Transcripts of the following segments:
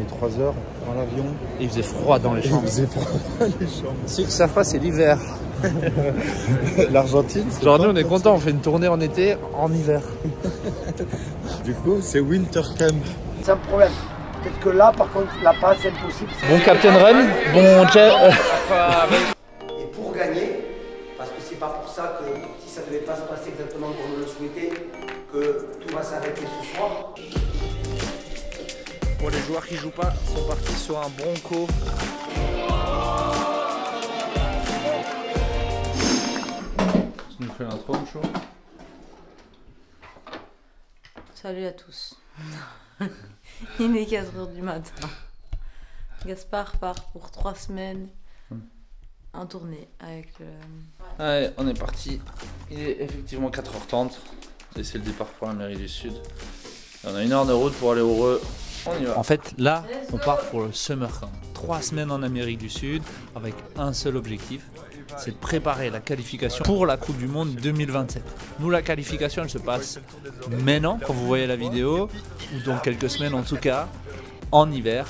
3 heures dans l'avion. Et il faisait froid dans les chambres. Il faisait froid dans les chambres. Ceux qui savent pas, c'est l'hiver. L'Argentine, Genre nous on est content, on fait une tournée en été, en hiver. Du coup, c'est Winter Camp. C'est un problème. Peut-être que là, par contre, la passe, c'est impossible. Bon Captain Run, bon jet. Et pour gagner, parce que c'est pas pour ça que si ça devait pas se passer exactement comme on le souhaitait, que tout va s'arrêter ce soir. Pour les joueurs qui jouent pas, sont partis sur un Bronco. Tu nous fais l'intro, chaud. Salut à tous. Il est 4 h du matin. Gaspard part pour 3 semaines en tournée avec le... Allez, on est parti. Il est effectivement 4h30 et c'est le départ pour l'Amérique du Sud. On a 1 heure de route pour aller au Heureux. On y va. En fait, là, on part pour le Summer Camp. 3 semaines en Amérique du Sud avec un seul objectif, c'est de préparer la qualification pour la Coupe du Monde 2027. Nous, la qualification, elle se passe maintenant, quand vous voyez la vidéo, ou dans quelques semaines en tout cas, en hiver,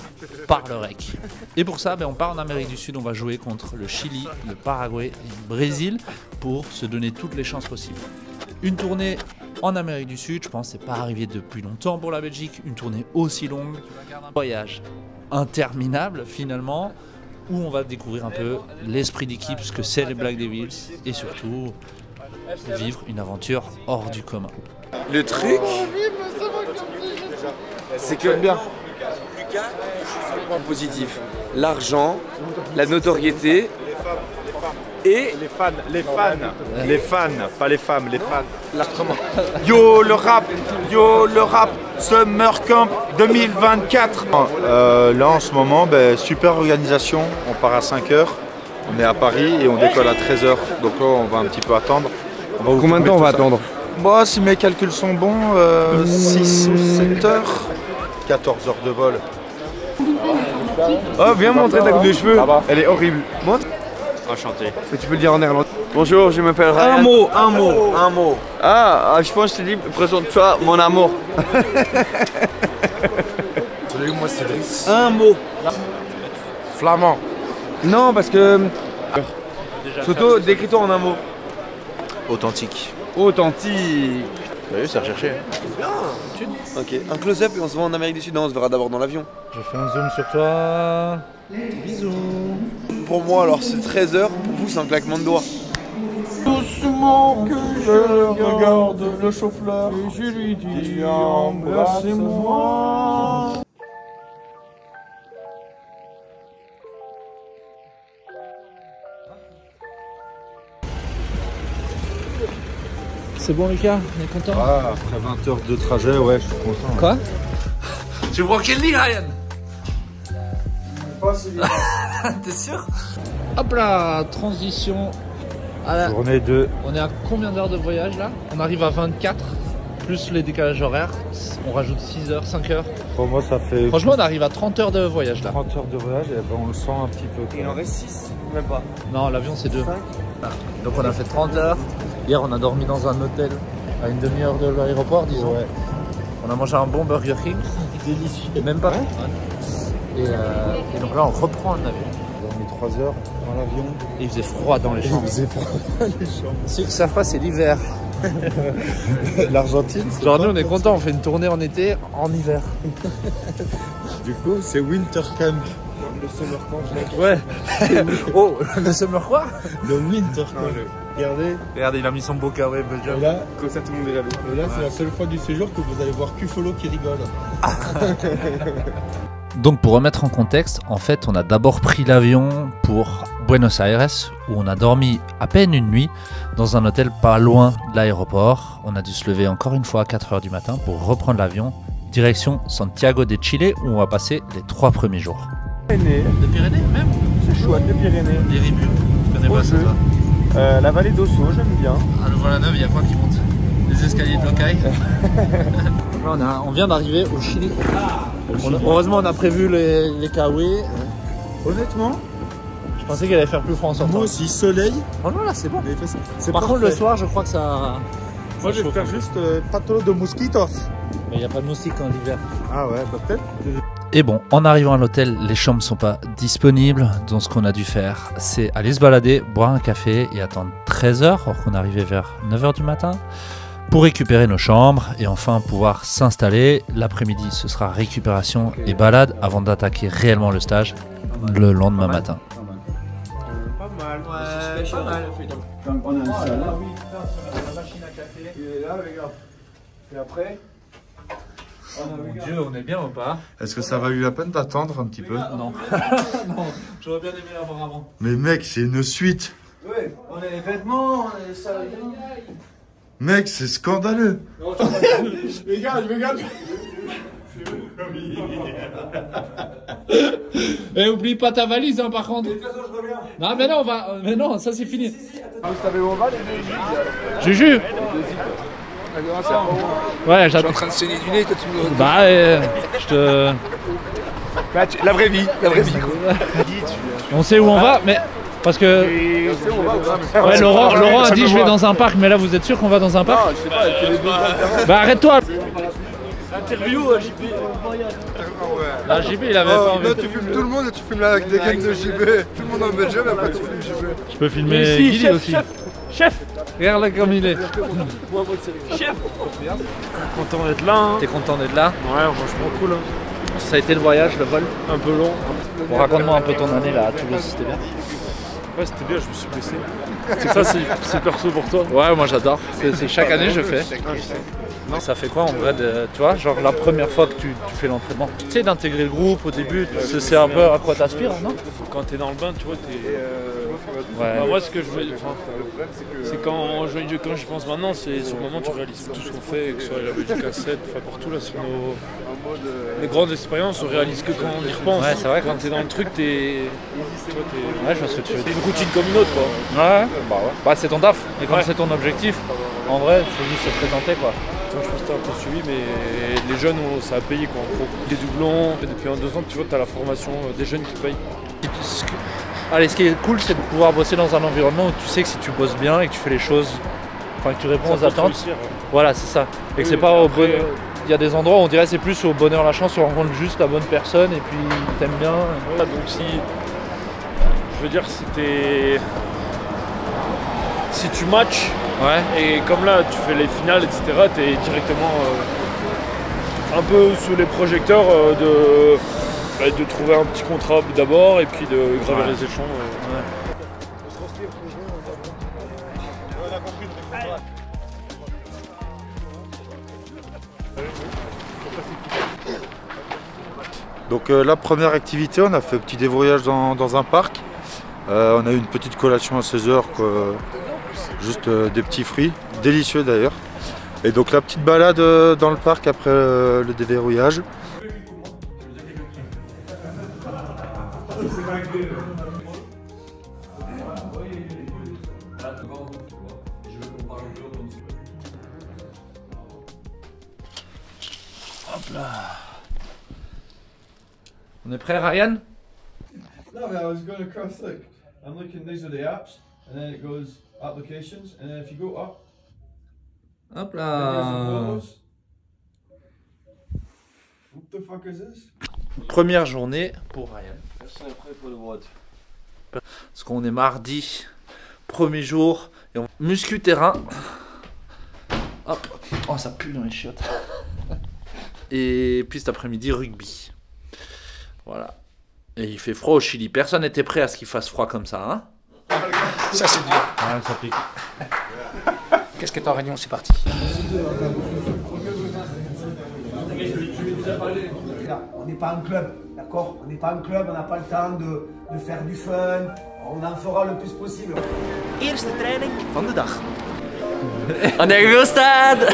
par le REC. Et pour ça, on part en Amérique du Sud, on va jouer contre le Chili, le Paraguay et le Brésil pour se donner toutes les chances possibles. Une tournée en Amérique du Sud, je pense que c'est pas arrivé depuis longtemps pour la Belgique, une tournée aussi longue, un voyage interminable finalement, où on va découvrir un peu l'esprit d'équipe, ce que c'est les Black Devils, et surtout vivre une aventure hors du commun. Le truc, c'est que Lucas, c'est le point positif. L'argent, la notoriété et Les fans, pas les femmes, les fans. l'argent. Yo le rap, Summer Camp 2024. Là en ce moment, super organisation, on part à 5 h, on est à Paris et on décolle à 13 h. Donc là on va un petit peu attendre. Combien de temps on va attendre? Bon, si mes calculs sont bons, 6 ou 7 heures. 14 heures de vol. Oh, viens montrer ta coupe de cheveux. Elle est horrible. Montre. Enchanté. Mais tu peux le dire en néerlandais. Bonjour, je m'appelle Ryan. Un mot. Ah, je pense que tu dis, présente-toi, mon amour. Salut, moi c'est Driss. Un mot. Flamand. Non, parce que... Soto, décris-toi en un mot. Authentique. Authentique. Bah oui, c'est recherché. Ok, un close-up et on se voit en Amérique du Sud. Non, on se verra d'abord dans l'avion. Je fais un zoom sur toi. Bisous. Pour moi, alors c'est 13 h, pour vous, c'est un claquement de doigts. Doucement que je regarde le chauffeur et je lui dis embrassez-moi. C'est bon Lucas, on est content? Ah, après 20 heures de trajet, ouais, je suis content. Quoi? Tu vois quelle ligne Ryan? T'es sûr? Hop là, transition à la... Journée 2. On est à combien d'heures de voyage là? On arrive à 24, plus les décalages horaires. On rajoute 6 heures, 5 heures. Pour moi, ça fait Franchement, on arrive à 30 heures de voyage là. 30 heures de voyage et on le sent un petit peu. Il en reste 6, même pas. Non, l'avion c'est 2. Donc on a fait 30 heures. Hier, on a dormi dans un hôtel à une demi-heure de l'aéroport, disons. Ouais. On a mangé un bon Burger King. Délicieux. Même pas. Et donc là, on reprend l'avion. On a dormi 3 heures dans l'avion. Et il faisait froid dans les Il chambres. faisait froid dans les chambres. Ceux qui savent pas, c'est l'hiver. L'Argentine, Genre nous, on est content, on fait une tournée en été, en hiver. Du coup, c'est Winter Camp. Le Summer Camp, Ouais. Oh, le summer quoi? le Winter Camp. Regardez. Regardez, il a mis son beau carré Belgium. Et là, Comme ça, tout le monde est jaloux. c'est la seule fois du séjour que vous allez voir Cufolo qui rigole. Donc pour remettre en contexte, en fait on a d'abord pris l'avion pour Buenos Aires où on a dormi à peine une nuit dans un hôtel pas loin de l'aéroport. On a dû se lever encore une fois à 4 h du matin pour reprendre l'avion direction Santiago de Chile où on va passer les 3 premiers jours. De Pyrénées même? C'est chouette, les Pyrénées. Les Ribu, je connais pas ça. La vallée d'Osso, j'aime bien. À Louvain-la-Neuve, il y a quoi qui monte? Les escaliers de Locaille. On vient d'arriver au Chili. Heureusement, on a prévu les kawaii. Honnêtement, Je pensais qu'elle allait faire plus froid en sortant. moi aussi, soleil. Franchement, là, c'est bon. C'est Par contre, le soir, je crois que ça... moi, je vais faire juste pas trop de mosquitos. Mais il n'y a pas de moustiques en hiver. Ah ouais, bah peut-être. Et bon, en arrivant à l'hôtel, les chambres ne sont pas disponibles. Donc ce qu'on a dû faire, c'est aller se balader, boire un café et attendre 13h, alors qu'on arrivait vers 9h du matin, pour récupérer nos chambres et enfin pouvoir s'installer. L'après-midi, ce sera récupération et balade avant d'attaquer réellement le stage le lendemain matin. Pas mal. Ouais, pas mal. On a un salon. La machine à café. Il est là, regarde. Et après. Mon Dieu, on est bien ou pas? Est-ce que ça valu la peine d'attendre un petit peu? Non. Non, j'aurais bien aimé l'avoir avant. Mais mec, c'est une suite. Ouais, on a les vêtements, on a les salles. Mec, c'est scandaleux. Les gars, je regarde. Et oublie pas ta valise, hein, par contre. Non, mais non, mais non, ça c'est fini. Vous savez où on va, les deux Juju. Ouais, Je suis en train de saigner du nez, toi tu me... Bah, je te... La vraie vie, quoi. On sait où on va, mais... Parce que... Ouais, Laurent a dit je vais dans un parc, mais là vous êtes sûr qu'on va dans un parc? Non, je sais pas, elle fait les deux. Bah arrête-toi. Interview à JB. Là, JB il avait pas envie. Là, tu filmes tout le monde et tu filmes la des gangs de JB. Tout le monde en Belgique, mais après tu filmes JB. Je peux filmer Guili aussi. Chef. Regarde là comme il est. Chef. Content d'être là. Hein. T'es content d'être là? Ouais, franchement cool. Hein. Ça a été le voyage, le vol? Un peu long. Bon, raconte-moi un peu ton année là à Toulouse, c'était bien? Ouais, c'était bien, je me suis blessé. C'est ça, c'est perso pour toi? Ouais, moi j'adore. C'est chaque année je fais. Non, ça fait quoi en vrai tu vois, genre la première fois que tu fais l'entraînement? Tu sais, d'intégrer le groupe au début, c'est un peu à quoi t'aspires, non? Quand t'es dans le bain, tu vois, t'es... Ouais. Bah, moi, ce que je veux... c'est quand j'y pense maintenant, c'est sur le moment, tu réalises tout ce qu'on fait, que ce soit la Belgique à 7, enfin pour tout là, sur les grandes expériences, on réalise que quand on y repense. Ouais, c'est vrai. Quand t'es dans le truc, t'es... Ouais, je vois ce que tu veux C'est dire. une routine comme une autre, quoi. Ouais, bah c'est ton taf. Et comme Ouais. c'est ton objectif, en vrai, il faut juste se présenter quoi. Moi, je pense que t'as un peu suivi, mais les jeunes, ça a payé quoi. En pro. Des doublons, et depuis 1-2 ans, tu vois, t'as la formation des jeunes qui payent. Allez, ce qui est cool, c'est de pouvoir bosser dans un environnement où tu sais que si tu bosses bien et que tu fais les choses, enfin que tu réponds aux attentes, Réussir, ouais. voilà, c'est ça. Et que Oui, c'est pas au après, bon... Il y a des endroits où on dirait c'est plus au bonheur la chance, tu rencontres juste la bonne personne et puis t'aimes bien. Voilà, donc si... Je veux dire, si tu matches, Ouais. et comme là, tu fais les finales, etc., t'es directement un peu sous les projecteurs de trouver un petit contrat d'abord et puis de gravir Ouais. les échelons. Donc la première activité, on a fait un petit dévoyage dans un parc. On a eu une petite collation à 16h, juste des petits fruits, délicieux d'ailleurs. Et donc la petite balade dans le parc après le déverrouillage. Hop là. On est prêt, Ryan? No, I was going across, look. I'm looking, these are the apps, and then it goes applications, and then if you go up, Hop then there's the là. photos. What the fuck is this? Première journée pour Ryan. Parce qu'on est mardi, premier jour, et on muscu terrain. Hop, oh ça pue dans les chiottes. Et puis cet après-midi, rugby. Voilà. Et il fait froid au Chili. Personne n'était prêt à ce qu'il fasse froid comme ça, hein? Ça c'est dur. Ouais, ça pique. Qu'est-ce que t'es en réunion, c'est parti. On n'est pas un club, d'accord? On n'est pas un club, on n'a pas le temps de faire du fun. On en fera le plus possible. Eerste training van de dag. On est au stade.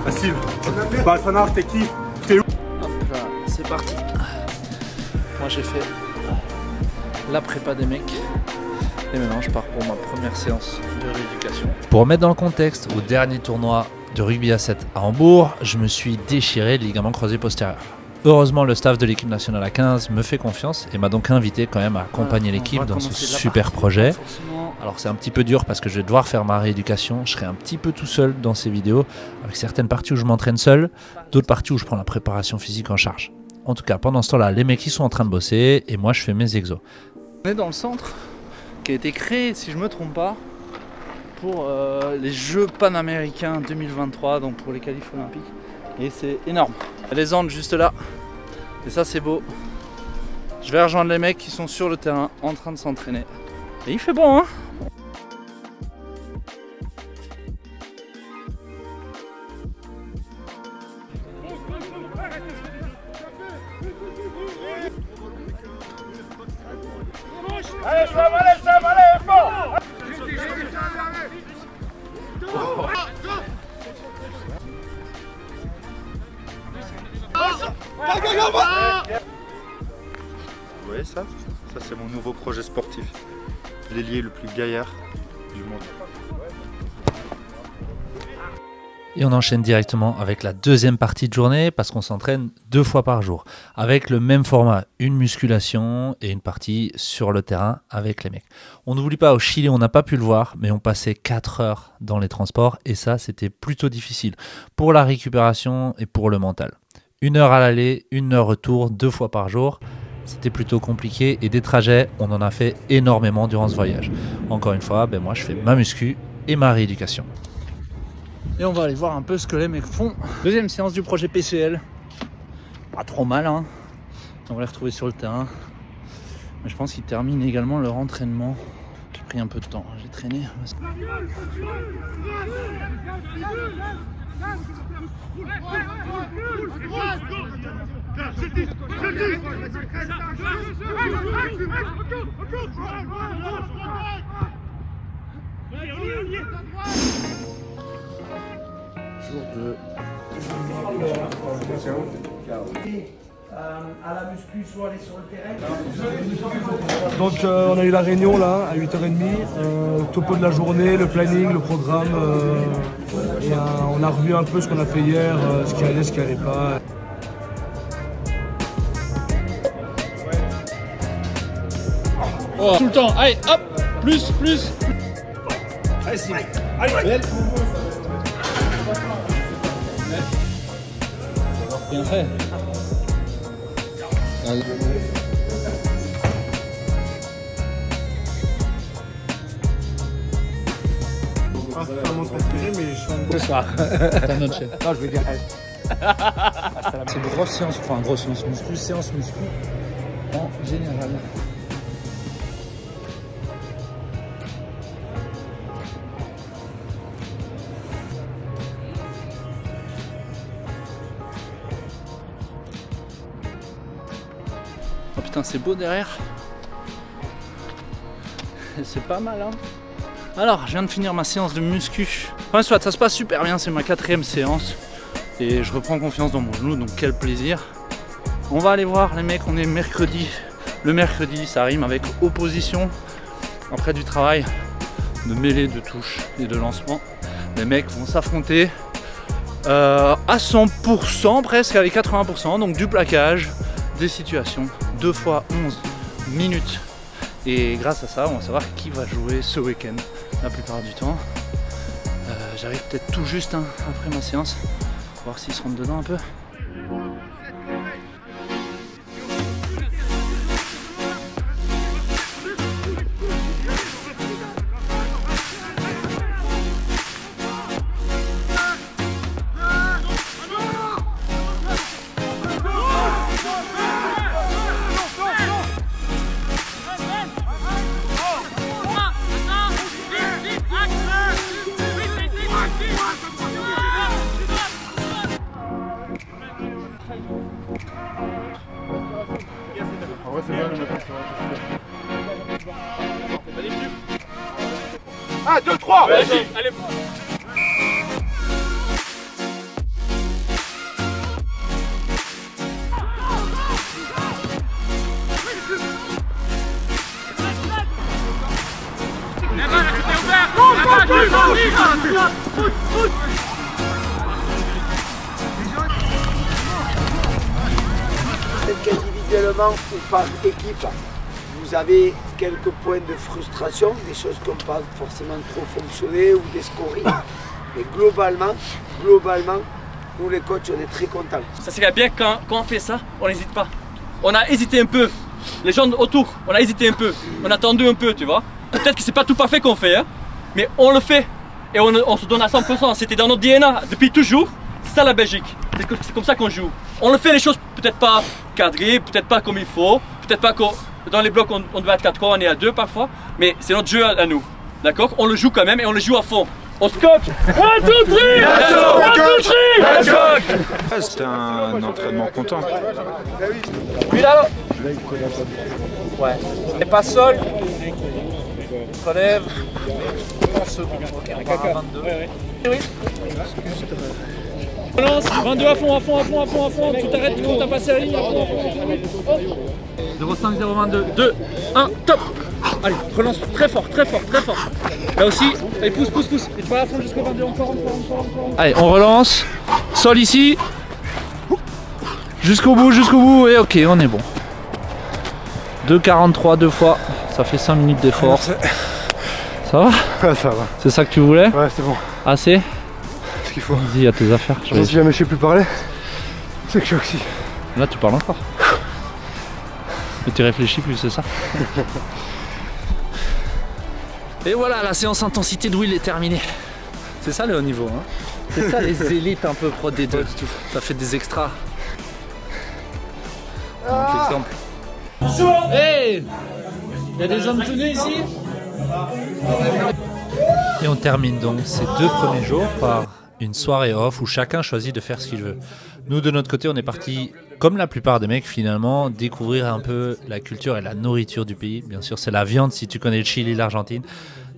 Facile. Balfanard, t'es qui? Hop là, c'est parti. Moi j'ai fait la prépa des mecs. Et maintenant je pars pour pour ma première séance de rééducation. Pour remettre dans le contexte, au dernier tournoi de rugby à 7 à Hambourg, je me suis déchiré le ligament croisé postérieur. Heureusement, le staff de l'équipe nationale à 15 me fait confiance et m'a donc invité quand même à accompagner l'équipe dans ce super projet. Alors c'est un petit peu dur parce que je vais devoir faire ma rééducation, je serai un petit peu tout seul dans ces vidéos, avec certaines parties où je m'entraîne seul, d'autres parties où je prends la préparation physique en charge. En tout cas, pendant ce temps-là, les mecs ils sont en train de bosser et moi je fais mes exos. On est dans le centre qui a été créé, si je me trompe pas, pour les Jeux panaméricains 2023, donc pour les qualifs olympiques. Et c'est énorme. Les Andes juste là. Et ça c'est beau. Je vais rejoindre les mecs qui sont sur le terrain en train de s'entraîner. Et il fait bon hein. Allez Sam, allez Sam, allez, fort. Vous voyez ça? Ça c'est mon nouveau projet sportif. L'ailier le plus gaillard du monde. Et on enchaîne directement avec la deuxième partie de journée parce qu'on s'entraîne 2 fois par jour avec le même format, une musculation et une partie sur le terrain avec les mecs. On n'oublie pas, au Chili, on n'a pas pu le voir, mais on passait 4 heures dans les transports et ça, c'était plutôt difficile pour la récupération et pour le mental. 1 heure à l'aller, 1 heure retour, 2 fois par jour. C'était plutôt compliqué et des trajets, on en a fait énormément durant ce voyage. Encore une fois, moi je fais ma muscu et ma rééducation. Et on va aller voir un peu ce que les mecs font. Deuxième séance du projet PCL. Pas trop mal hein. On va les retrouver sur le terrain. Mais je pense qu'ils terminent également leur entraînement. J'ai pris un peu de temps, j'ai traîné. Jour 2. À la muscu, soit aller sur le terrain. Donc on a eu la réunion là à 8h30, topo de la journée, le planning, le programme. Et, on a revu un peu ce qu'on a fait hier, ce qui allait, ce qui allait pas. Oh, tout le temps, allez hop, plus. Allez Sim, allez belle. Bien fait. Ce soir. Ta noche. Non, je veux dire. C'est une grosse séance, enfin grosse séance muscu en général. Oh putain, c'est beau derrière. C'est pas mal hein. Alors, je viens de finir ma séance de muscu. Enfin, soit ça se passe super bien, c'est ma 4e séance. Et je reprends confiance dans mon genou, donc quel plaisir. On va aller voir les mecs, on est mercredi. Le mercredi, ça rime avec opposition. Après du travail de mêlée, de touche et de lancement. Les mecs vont s'affronter à 100%, presque à les 80%. Donc du plaquage, des situations, 2 fois 11 minutes. Et grâce à ça, on va savoir qui va jouer ce week-end la plupart du temps. J'arrive peut-être tout juste hein, après ma séance, voir s'ils se rentrent dedans un peu. individuellement ou par équipe, vous avez quelques points de frustration, des choses qui n'ont pas forcément trop fonctionné ou des scories. Mais globalement, nous les coachs, on est très contents. Ça serait bien quand on fait ça, on n'hésite pas. On a hésité un peu. Les gens autour, on a hésité un peu. On a attendu un peu, tu vois. Peut-être que c'est pas tout parfait qu'on fait, hein, mais on le fait. Et on se donne à 100%. C'était dans notre DNA depuis toujours. C'est ça la Belgique. C'est comme ça qu'on joue. On le fait les choses peut-être pas cadrées, peut-être pas comme il faut, peut-être pas dans les blocs on doit être 4 on est à 2 parfois, mais c'est notre jeu à nous. D'accord? On le joue quand même et on le joue à fond. On se coach. 1, 2, 3. C'était un entraînement content. Puis là. Ouais. Et pas seul. Relève. 30 secondes. Ok, on part à 22. Oui. Relance, 22 à fond, tu t'arrêtes, tu comptes à passer la ligne à fond. 0,5, 0,22, 2, 1, top. Allez, relance très fort. Là aussi, allez, pousse. Et tu vas à fond jusqu'au 22, encore. Allez, on relance. Sol ici. Jusqu'au bout, et ok, on est bon. 2,43 deux fois, ça fait 5 minutes d'effort. Ça va? Ouais, ça va. C'est ça que tu voulais? Ouais, c'est bon. Assez? Ce qu'il faut. Vas-y, à tes affaires. Si jamais je sais plus parler, c'est que je suis oxy. Là, tu parles encore. Mais tu réfléchis plus, c'est ça? Et voilà, la séance intensité de Will est terminée. C'est ça le haut niveau, hein? C'est ça les élites un peu pro D2. Ça fait des extras. Exemple. Hey! Il y a des hommes tout nus ici? Et on termine donc ces 2 premiers jours par une soirée off où chacun choisit de faire ce qu'il veut. Nous de notre côté on est parti, comme la plupart des mecs finalement, découvrir un peu la culture et la nourriture du pays. Bien sûr c'est la viande, si tu connais le Chili, l'Argentine,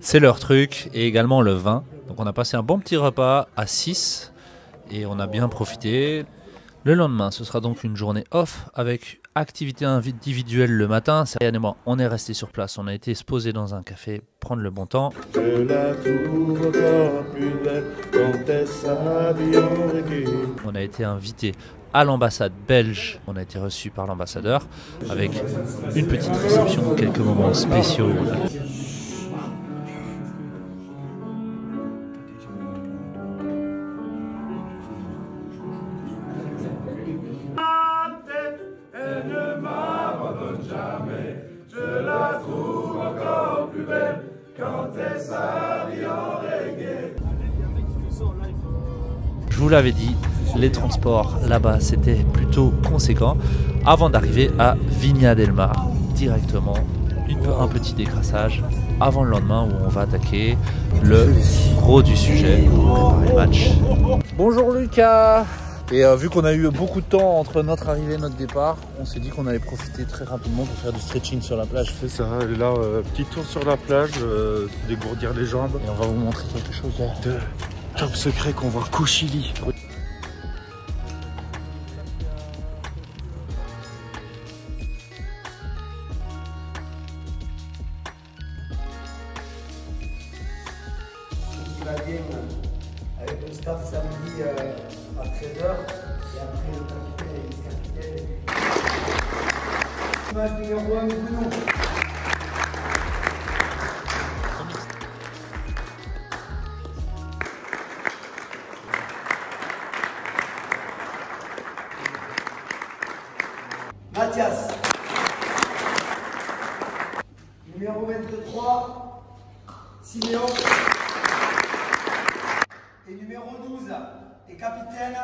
c'est leur truc, et également le vin. Donc on a passé un bon petit repas à 6 et on a bien profité. Le lendemain ce sera donc une journée off avec activité individuelle le matin. Yann et moi on est resté sur place, on a été se poser dans un café, prendre le bon temps. Je la trouve encore plus belle quand elle s'habille en reggae. On a été invité à l'ambassade belge, on a été reçu par l'ambassadeur avec une petite réception, quelques moments spéciaux. Je vous l'avais dit, les transports là-bas c'était plutôt conséquent avant d'arriver à Viña del Mar directement. Un petit décrassage avant le lendemain où on va attaquer le gros du sujet pour préparer le match. Bonjour Lucas. Et vu qu'on a eu beaucoup de temps entre notre arrivée et notre départ, on s'est dit qu'on allait profiter très rapidement pour faire du stretching sur la plage. C'est ça, et là, petit tour sur la plage, dégourdir les jambes. Et on va vous montrer quelque chose de top secret qu'on voit qu'au Chili. La game avec le staff samedi à 13h et après le capitaine et le vice-capitaine. Image numéro 1 de nous. Mathias. Numéro 23, Siméon. Et numéro 12, et capitaine,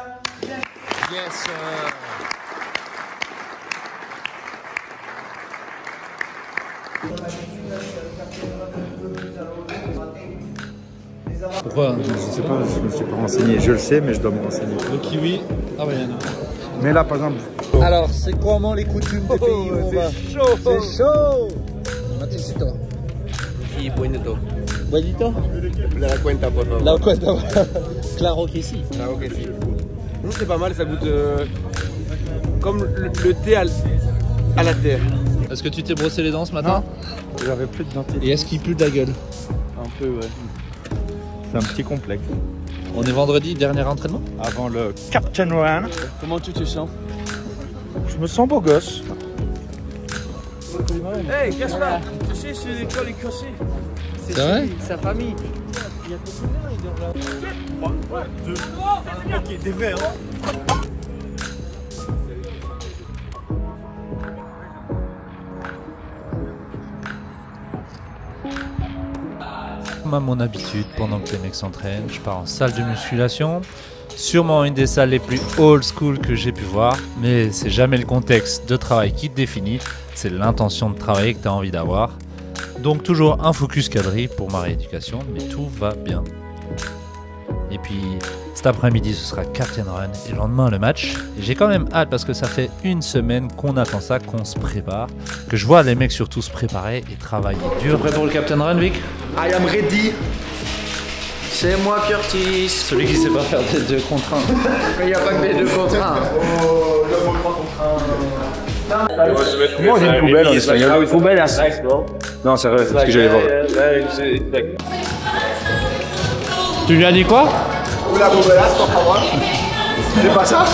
Yes sir. Pourquoi? Je sais pas, je me suis pas renseigné. Je le sais, mais je dois me renseigner. Le kiwi. Ah bah y'en a. Mais là, par exemple. Alors, c'est comment les coutumes des pays où on va? C'est chaud. C'est chaud. Matecito. Sí, buenito. Buenito. La cuenta, por favor. La cuenta. Claro que si. Claro que si. Non, c'est pas mal, ça goûte comme le thé à la terre. Est-ce que tu t'es brossé les dents ce matin? J'avais plus de dentiste. Et est-ce qu'il pue de la gueule? Un peu, ouais. C'est un petit complexe. On est vendredi, dernier entraînement? Avant le Captain Run. Comment tu te sens? Je me sens beau gosse. Hey, Gaspard, tu sais, c'est l'école est cassée. C'est vrai? Sa famille. Il y a combien? Il dort là. 3, 2. Ok, des verres. Comme à mon habitude, pendant que les mecs s'entraînent, je pars en salle de musculation. Sûrement une des salles les plus old school que j'ai pu voir, mais c'est jamais le contexte de travail qui te définit, c'est l'intention de travailler que tu as envie d'avoir. Donc toujours un focus quadri pour ma rééducation, mais tout va bien. Et puis cet après-midi ce sera Captain Run et le lendemain le match. Et j'ai quand même hâte parce que ça fait une semaine qu'on attend ça, qu'on se prépare, que je vois les mecs surtout se préparer et travailler dur. Prêt pour le Captain Run, Vic? I am ready. C'est moi Curtis. Celui qui sait pas faire des 2 contre 1. Il n'y a pas que des 2 contre 1. Moi j'ai une poubelle en espagnol. Une poubelle à Non, c'est vrai, c'est ce que j'allais voir. Tu lui as dit quoi? La poubelle, por favor. C'est pas ça?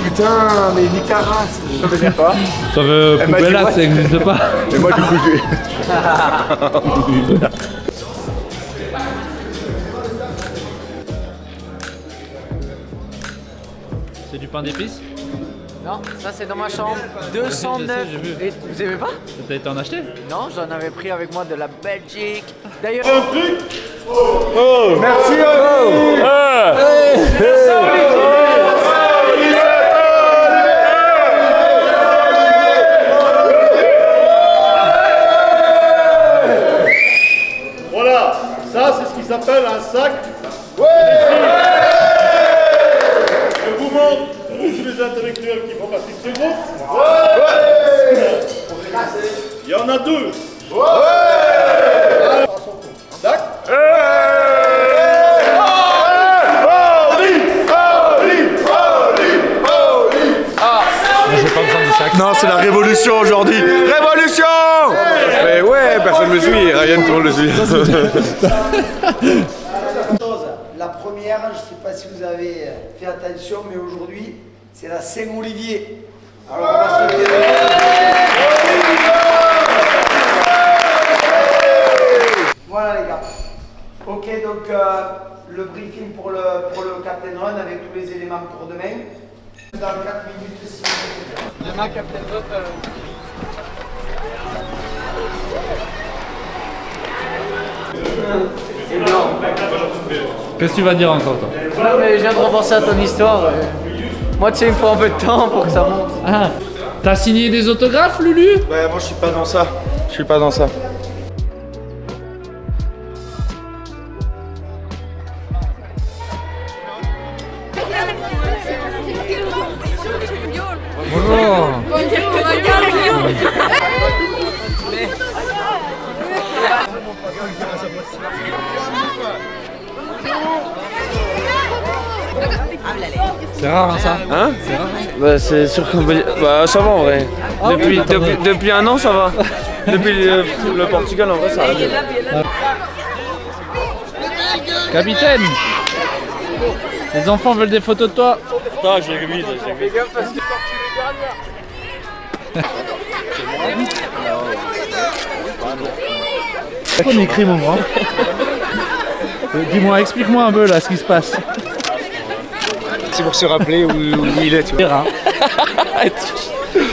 Putain, mais ni carras. Ça veut dire quoi? Ça veut poubelle, ça n'existe pas. Et moi du coup C'est du pain d'épices? Non, ça c'est dans ma chambre. 209. Et vous aimez pas? T'as été en acheter? Non, j'en avais pris avec moi de la Belgique. D'ailleurs. Merci Voilà, ça c'est ce qui s'appelle un sac. Je vous montre tous les intellectuels qui font partie de ce groupe. Il y en a 2. D'accord. J'ai pas besoin du sac. Non, c'est la révolution aujourd'hui. Révolution. Mais ouais, personne me suit. Ryan, tout le monde le suit. La première, je ne sais pas si vous avez fait attention, mais aujourd'hui, c'est la Saint-Olivier. Alors on va sauter. Voilà les gars. Ok, donc le briefing pour le Captain Run avec tous les éléments pour demain. Dans 4 minutes, 6 minutes. Demain, Captain Run. Qu'est-ce que tu vas dire encore toi? Non, mais je viens de repenser à ton histoire. Moi, tu sais, il me faut un peu de temps pour que ça monte. Ah, t'as signé des autographes, Lulu? Ouais, moi je suis pas dans ça. Je suis pas dans ça. C'est rare hein, ça? Hein? C'est rare. Bah c'est sûr qu'on peut dire... Bah ça va en vrai. Depuis un an ça va. Depuis le Portugal en vrai ça va. Capitaine! Les enfants veulent des photos de toi. Attends, j'ai vu. Fais gaffe parce que Pourquoi on écrit mon grand? Dis-moi, explique-moi un peu là ce qui se passe. C'est pour se rappeler où il est, tu vois.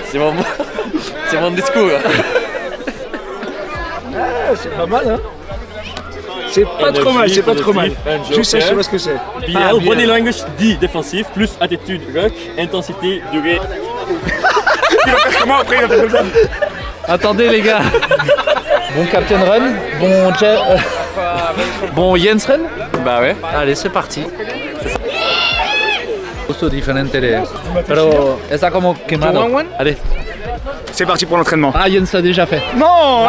C'est mon discours. C'est pas mal, hein. C'est pas trop mal, c'est pas trop mal. Juste, je sais pas ce que c'est. BL, body language, dit défensif, plus attitude rock, intensité, durée. Il va faire comment après? Il va faire comme ça. Attendez les gars. Bon Captain Run, bon Jens Run. Bah ouais. Allez, c'est parti. Gusto diferente de... Pero está como quemado. Allez. C'est parti pour l'entraînement. Ah, Jens l'a déjà fait. Non,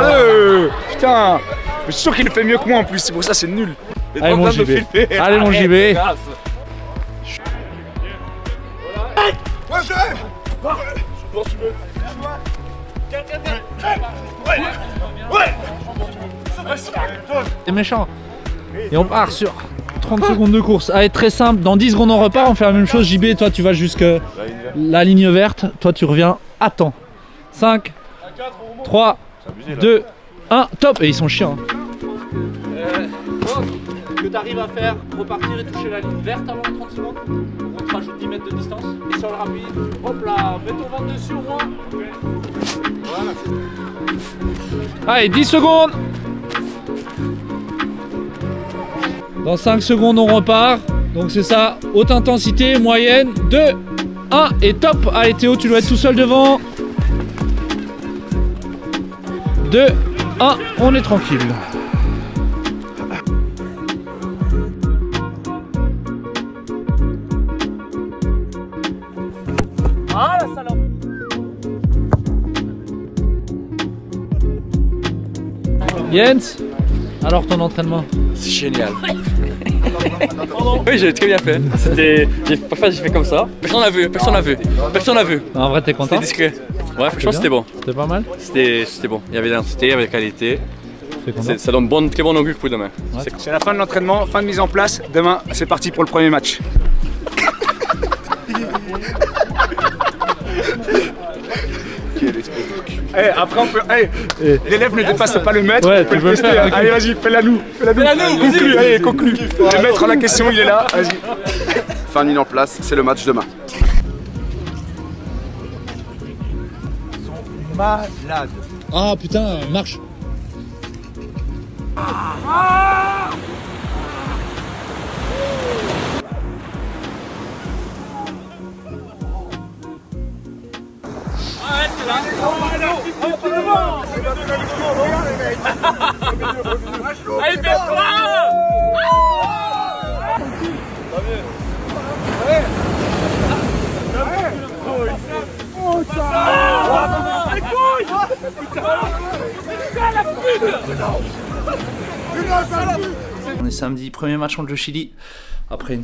putain. Je suis sûr qu'il le fait mieux que moi en plus, c'est pour ça c'est nul. Allez mon JB. Allez mon JB. C'est méchant. Et on part sur 30 secondes de course. Allez, très simple. Dans 10 secondes on repart, on fait la même chose. JB, toi tu vas jusqu'à la ligne verte. Toi tu reviens à temps. 5, 3, 2, 1, top. Et ils sont chiants. Ce que tu arrives à faire, repartir et toucher la ligne verte avant 30 secondes. On te rajoute 10 mètres de distance. Et sur le rapide, hop là, mets ton ventre dessus au moins. Voilà. Allez, 10 secondes. Dans 5 secondes, on repart. Donc c'est ça, haute intensité, moyenne, 2, 1 et top. Allez Théo, tu dois être tout seul devant. 2, 1, on est tranquille. Ah la salope. Jens, alors ton entraînement? C'est génial. Oui, j'ai très bien fait. Parfois j'ai fait comme ça. Personne n'a vu, personne n'a vu. Personne n'a vu. En vrai, t'es content? C'était discret. Ouais, franchement c'était bon. C'était pas mal? C'était bon. Il y avait l'identité, il y avait la qualité. Ça donne très bon augure pour demain. Ouais. C'est la fin de l'entraînement, fin de mise en place. Demain, c'est parti pour le premier match. Hey, après on peut. Hey, l'élève ne dépasse pas le maître. Ouais, tu peux le faire. Allez, vas-y, fais-la nous. Fais-la nous. Conclue, allez, conclue. Le maître en la question, il est là. Vas-y. Fin de mise en place, c'est le match demain. Malade. Ah putain, marche. Allez, fais-toi! On est samedi, premier match contre le Chili. Après une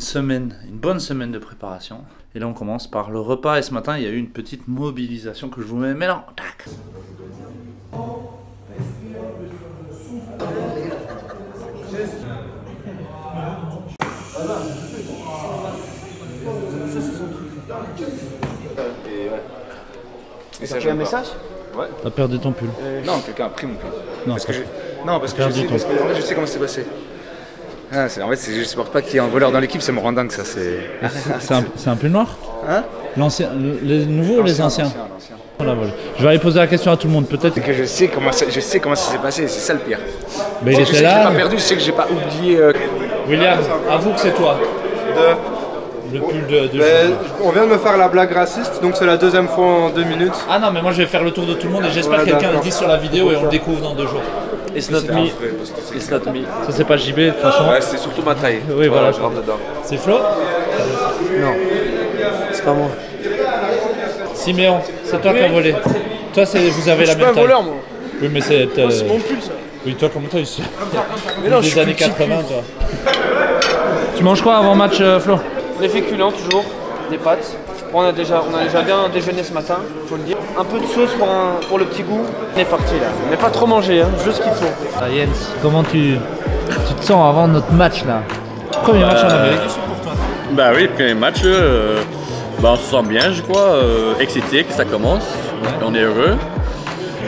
bonne semaine de préparation. Et là on commence par le repas. Et ce matin il y a eu une petite mobilisation que je vous mets maintenant. Tac. Et ça, j'ai un message? Ouais. T'as perdu ton pull. Non, quelqu'un a pris mon pull. Non, parce que je sais comment c'est passé. Ah, en fait, je supporte pas qu'il y ait un voleur dans l'équipe, ça me rend dingue ça. C'est un pull noir? Hein? L'ancien, les nouveaux ou les anciens? L'ancien. Voilà, voilà. Je vais aller poser la question à tout le monde, peut-être. Que je sais comment ça s'est passé, c'est ça le pire. Mais il était là. Je sais que j'ai pas perdu, je sais que j'ai pas oublié. William, avoue que c'est toi. Le pull de on vient de me faire la blague raciste, donc c'est la deuxième fois en 2 minutes. Ah non, mais moi je vais faire le tour de tout le monde et j'espère que quelqu'un le dit sur la vidéo et on le découvre dans 2 jours. It's not me. It's not me. Ça c'est pas JB de toute façon. Ouais, c'est surtout ma taille. Oui, voilà. Je rentre dedans. C'est Flo? Non, c'est pas moi. Siméon, c'est toi qui as volé. Toi, vous avez la même taille. Je suis pas un voleur, moi. Oui, mais c'est. C'est mon pull, ça. Oui, toi, comment t'as eu ça? Mais non, des années 80, toi. Tu manges quoi avant match, Flo? Les féculents, toujours. Des pâtes. Bon, on a déjà bien déjeuné ce matin, faut le dire. Un peu de sauce pour le petit goût. On est parti là. Mais pas trop manger, hein, juste ce qu'il faut. Ah, Jens, comment tu te sens avant notre match là? Premier match en Amérique. Bah oui, premier match. On se sent bien, je crois, excité que ça commence. Ouais. On est heureux.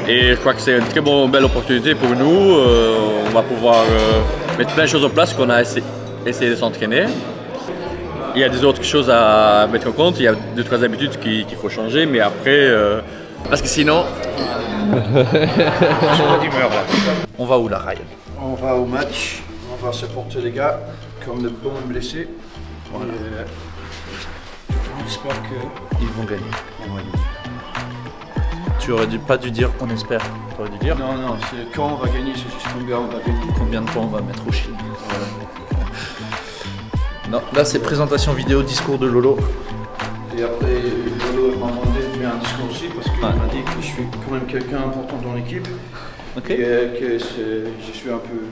Et je crois que c'est une très belle opportunité pour nous. On va pouvoir mettre plein de choses en place qu'on a essayé de s'entraîner. Il y a des autres choses à mettre en compte, il y a 2-3 habitudes qu'il faut changer, mais après, parce que sinon... Je suis pas d'humeur là. On va où là, Ryan? On va au match, on va supporter les gars comme de bons blessés. Voilà. J'espère qu'ils vont gagner. Tu aurais pas dû dire on espère, tu aurais dû dire. Non, c'est quand on va gagner, c'est juste combien on va gagner. Combien de points on va mettre au Chili. Voilà. Non, là c'est présentation vidéo, discours de Lolo. Et après, Lolo m'a demandé de faire un discours aussi parce qu'il m'a dit que je suis quand même quelqu'un important dans l'équipe. Ok. Et que je suis un peu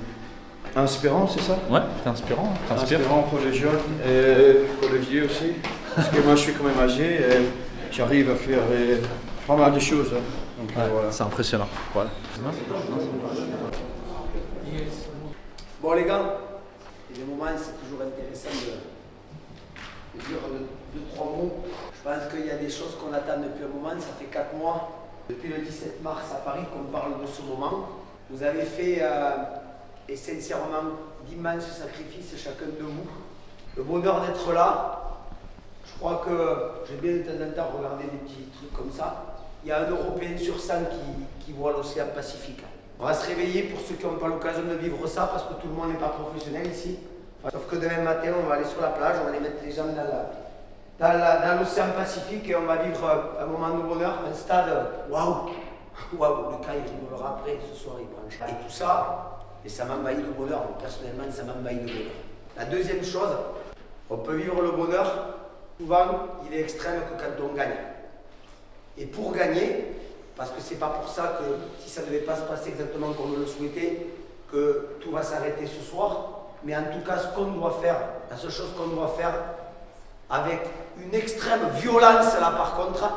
inspirant, c'est ça? Ouais, t'es inspirant. Inspirant pour les jeunes et pour les vieux aussi. Parce que moi je suis quand même âgé et j'arrive à faire pas mal de choses. Hein. Donc, ouais, voilà. C'est impressionnant. Voilà. Bon les gars, il y a des moments c'est toujours intéressant de dire 2-3 mots. Je pense qu'il y a des choses qu'on attend depuis un moment, ça fait 4 mois Depuis le 17 mars à Paris qu'on parle de ce moment, vous avez fait et sincèrement d'immenses sacrifices chacun de vous. Le bonheur d'être là, je crois que j'ai bien de temps en temps regardé des petits trucs comme ça. Il y a un Européen sur 100 qui voit l'océan Pacifique. On va se réveiller pour ceux qui n'ont pas l'occasion de vivre ça parce que tout le monde n'est pas professionnel ici. Sauf que demain matin, on va aller sur la plage, on va aller mettre les gens dans l'océan Pacifique et on va vivre un moment de bonheur, un stade waouh! Waouh! Le cas, il rigolera après, ce soir il branche. Et tout ça, et ça m'envahit de bonheur, personnellement ça m'envahit de bonheur. La deuxième chose, on peut vivre le bonheur, souvent il est extrême que quand on gagne. Et pour gagner, parce que c'est pas pour ça que si ça ne devait pas se passer exactement comme on le souhaitait, que tout va s'arrêter ce soir, mais en tout cas ce qu'on doit faire, la seule chose qu'on doit faire, avec une extrême violence là par contre,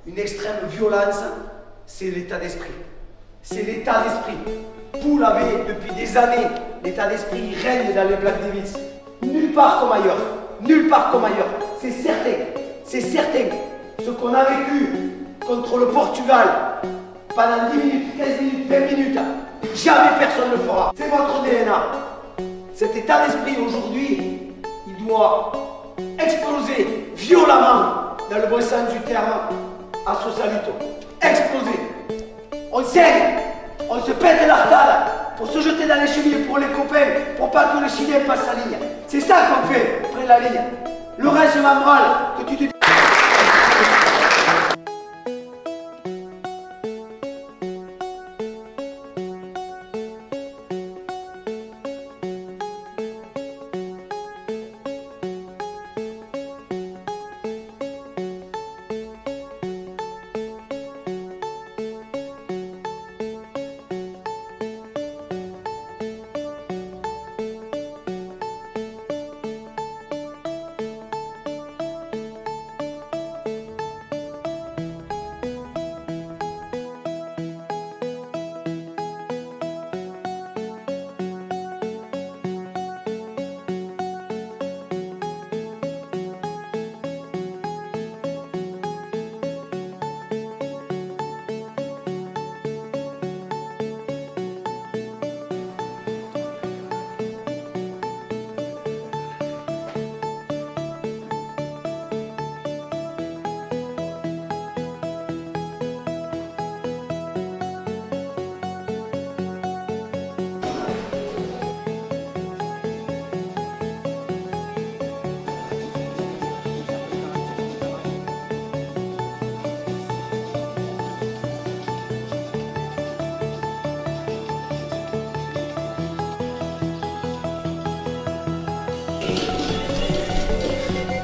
une extrême violence, c'est l'état d'esprit. C'est l'état d'esprit. Vous l'avez depuis des années, l'état d'esprit règne dans les Black Devils. Nulle part comme ailleurs. Nulle part comme ailleurs. C'est certain. C'est certain. Ce qu'on a vécu contre le Portugal pendant 10 minutes, 15 minutes, 20 minutes, jamais personne ne le fera. C'est votre DNA. Cet état d'esprit aujourd'hui, il doit exploser violemment, dans le bon sens du terme, à Sausalito. Exploser. On saigne, on se pète l'arcade pour se jeter dans les chevilles pour les copains, pour pas que le Chilien passe sa ligne. C'est ça qu'on fait après la ligne. Le reste, je m'en branle, que tu te...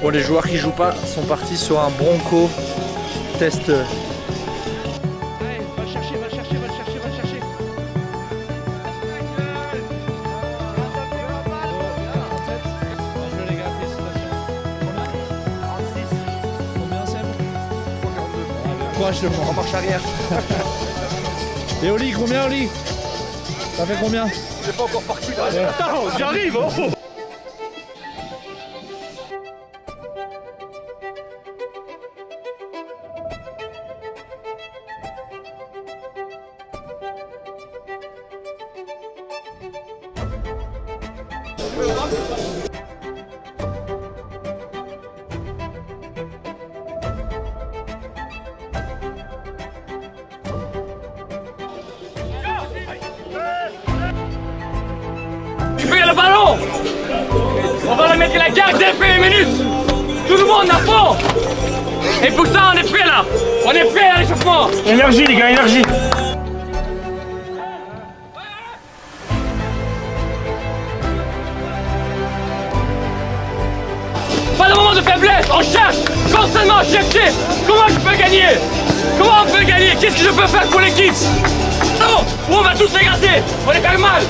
Bon, les joueurs qui jouent pas sont partis sur un bronco test. Allez, va le chercher, va le chercher, va le chercher, va le chercher. Les gars, félicitations. Combien c'est? 3,42. Courage, je le prends en marche arrière. Et Oli, combien Oli? Ça fait combien? J'ai pas encore parti là. Attends, j'arrive oh. Récupérez le ballon. On va le mettre à la garde dès les premières minutes. Tout le monde à fond. Et pour ça, on est prêt là. On est prêt à l'échauffement. Énergie les gars, énergie. Pas de moment de faiblesse, on cherche constamment, chercher comment je peux gagner. Comment on peut gagner? Qu'est-ce que je peux faire pour l'équipe? Non, on va tous les gasser, on les fait mal.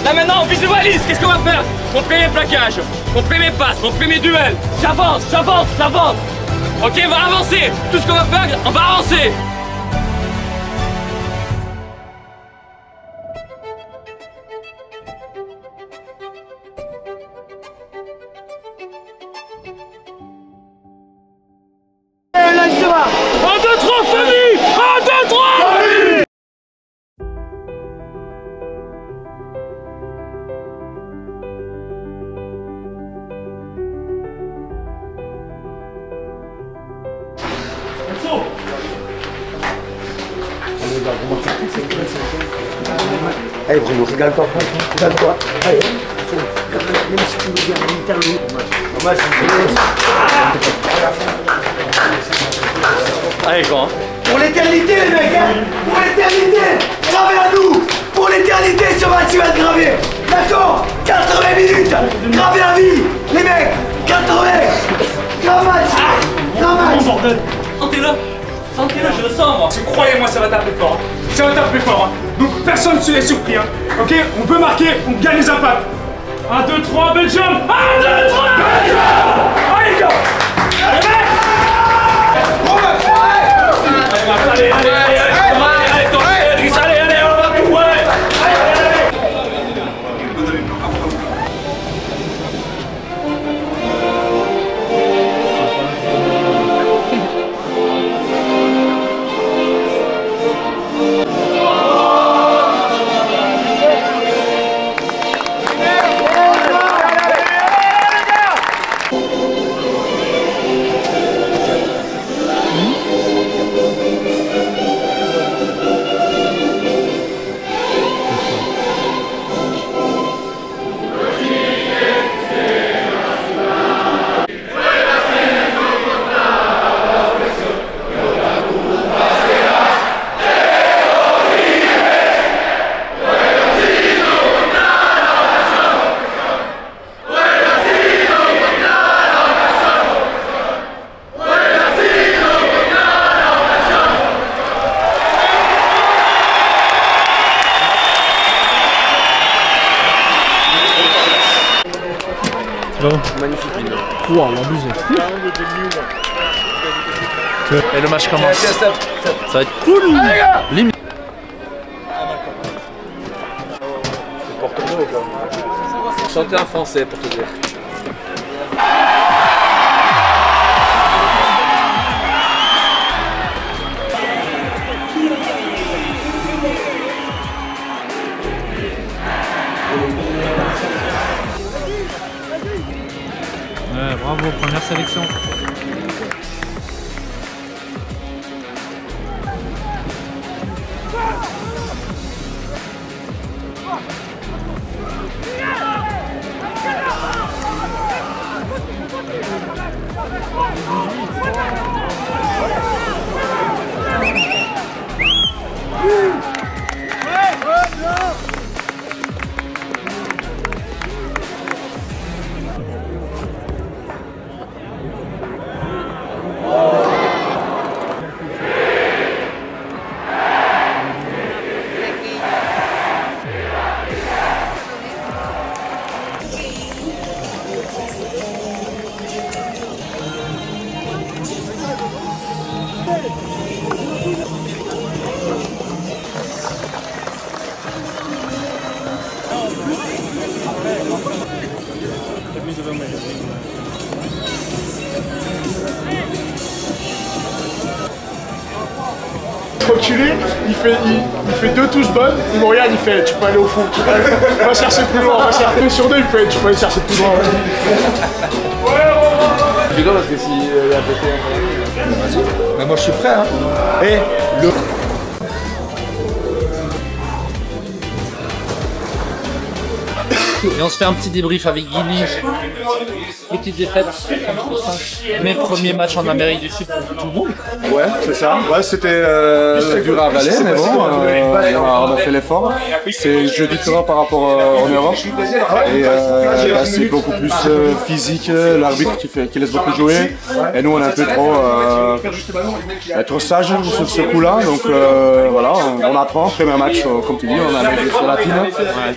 Là maintenant on visualise, qu'est-ce qu'on va faire? Mon premier plaquage, mon premier passe, mon premier duel. J'avance, j'avance, j'avance. Ok, on va avancer. Tout ce qu'on va faire, on va avancer. Un, deux, trois, famille! Un, deux, Allez Bruno, régale-toi. Régale-toi. Allez. Même si tu veux dire l'interview. Allez, quoi. Pour l'éternité, les mecs, hein. Pour l'éternité. Gravez à nous. Pour l'éternité, ce match va être gravé. D'accord. 80 minutes. Gravez à vie. Les mecs. 80. Grand match. Grand match. Sentez-le. Sentez-le, je le sens, moi. Croyez-moi, ça va taper fort. Ça va taper fort. Donc personne ne se laisse surpris. Ok, on peut marquer, on gagne les impacts. 1, 2, 3, Belgium. 1, 2, 3, Belgium. Allez, go. Allez, mec. Allez, allez, allez, allez, on va plus, ouais. Magnifique. Wow, l'abusé. Et le match commence. Ça va être cool. Limite. C'est porte-mot, quoi. Chanter en français pour te dire. Ouais, bravo, première sélection. Reculé, il fait deux touches bonnes, il me regarde, il fait tu peux aller au fond, on va chercher plus loin, on va chercher 2 sur 2, il fait tu peux aller chercher plus loin. C'est plutôt parce que si il a pété un Mais moi je suis prêt hein. Et le... Et on se fait un petit débrief avec Guigny. Petite défaite. Mes premiers matchs en Amérique du Sud pour tout le monde. Ouais, c'est ça. Ouais, c'était dur à avaler, mais bon, on a fait l'effort. C'est jeu différent par rapport en Europe. Et là, c'est beaucoup plus physique. L'arbitre qui laisse beaucoup jouer. Et nous, on est un peu trop sage sur ce coup-là. Donc voilà, on apprend. Premier match, comme tu dis, on a été sur la latine.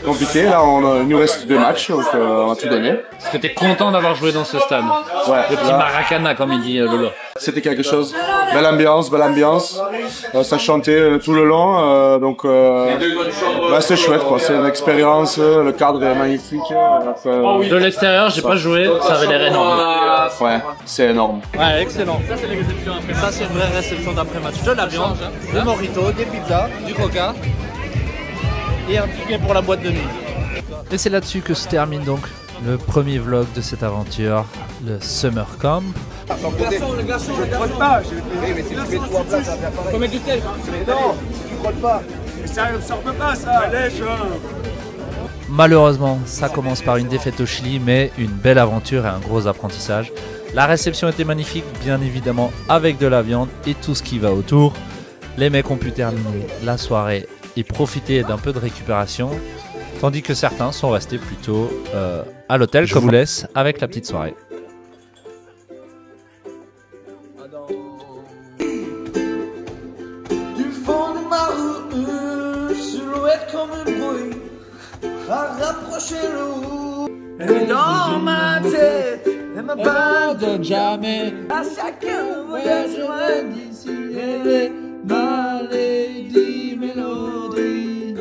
Compliqué. Là, il nous reste 2 matchs, donc on va tout donner. Est-ce que t'es content d'avoir joué dans ce stade? Ouais. Le petit Maracana, comme il dit Lolo. C'était quelque chose. Belle ambiance, belle ambiance. Ça chantait tout le long, donc bah, c'est chouette quoi. C'est une expérience, le cadre est magnifique. De l'extérieur, j'ai pas joué, ça avait l'air énorme. Ouais, c'est énorme. Ouais, excellent. Ça c'est l'exception après. Ça c'est une vraie réception d'après-match. De la viande, des moritos, des pizzas, du coca et un ticket pour la boîte de nuit. Et c'est là-dessus que se termine donc le premier vlog de cette aventure, le Summer Camp. Le garçon, je ne pas. Mais si tu mets tout en place, ça va bien pareil. Faut mettre du sel. Non. colle pas. Mais ça ne sort pas ça. Allège. Malheureusement, ça commence par une défaite au Chili, mais une belle aventure et un gros apprentissage. La réception était magnifique, bien évidemment, avec de la viande et tout ce qui va autour. Les mecs ont pu terminer la soirée et profiter d'un peu de récupération, tandis que certains sont restés plutôt à l'hôtel. Je vous laisse avec la petite soirée. Du fond de ma rue, silhouette comme un bruit, à rapprocher l'eau. Et dans ma tête, elle m'abandonne jamais. À chacun voyage d'ici, elle est ma lady mélodie.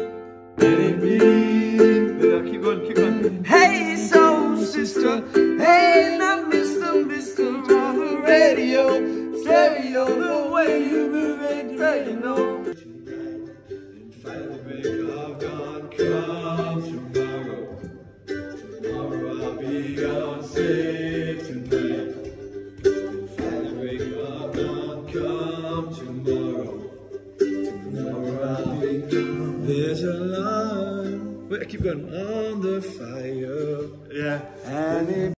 Keep going. Hey, soul sister, hey, now Mr. on the radio, stereo, the way you move it, you know. Find the break of dawn, come tomorrow. Tomorrow I'll be on safe tonight. Find the break of dawn, come tomorrow. Tomorrow I'll be. There's a line. Wait, keep going. On the fire.